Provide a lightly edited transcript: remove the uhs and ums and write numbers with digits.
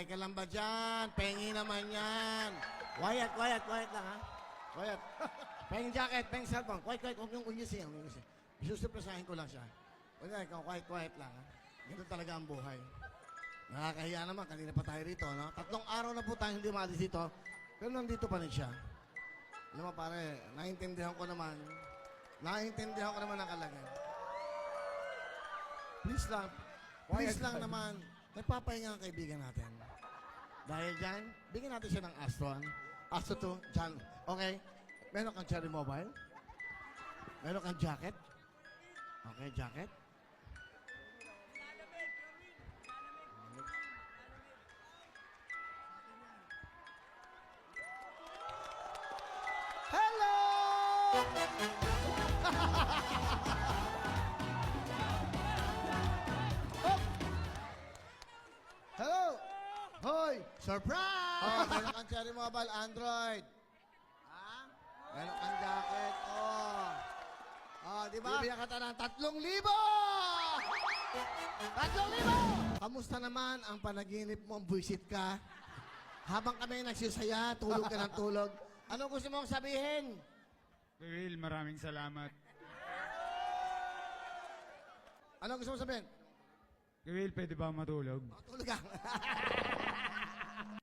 Okay ka lang ba dyan? Pengi naman yan. Quiet lang, ha? Quiet. Peng jacket, peng cellphone. Quiet. Huwag niyong unyisin. Susupresahin ko lang siya. Huwag ikaw, quiet lang, ha? Ganito talaga ang buhay. Nakakahiya naman, kanina pa tayo rito, no? 3 araw na po tayo hindi maalis dito. Pero nandito pa rin siya. Alam mo, pare, naiintindihan ko naman ang kalagayan. Please lang naman. Nagpapahinga ang kaibigan natin. Dahil dyan, bigyan natin siya ng Astro 1. Astro 2, dyan. Okay? Meron kang Cherry Mobile? Meron kang jacket? Okay, jacket? Hello! Oh! Hello! Hoy! Surprise! Oh, meron kang Cherry Mobile Android. Ha? Meron kang jacket. Oh. Oh, di ba? Bibigyan ka ng 3,000! 3,000! Kamusta naman ang panaginip mo? Buisit ka? Habang kami nagsisaya, tulog ka ng tulog. Ano gusto mong sabihin? Will, maraming salamat. Ano gusto mong sabihin? Will, pwede ba matulog? Tulog ka.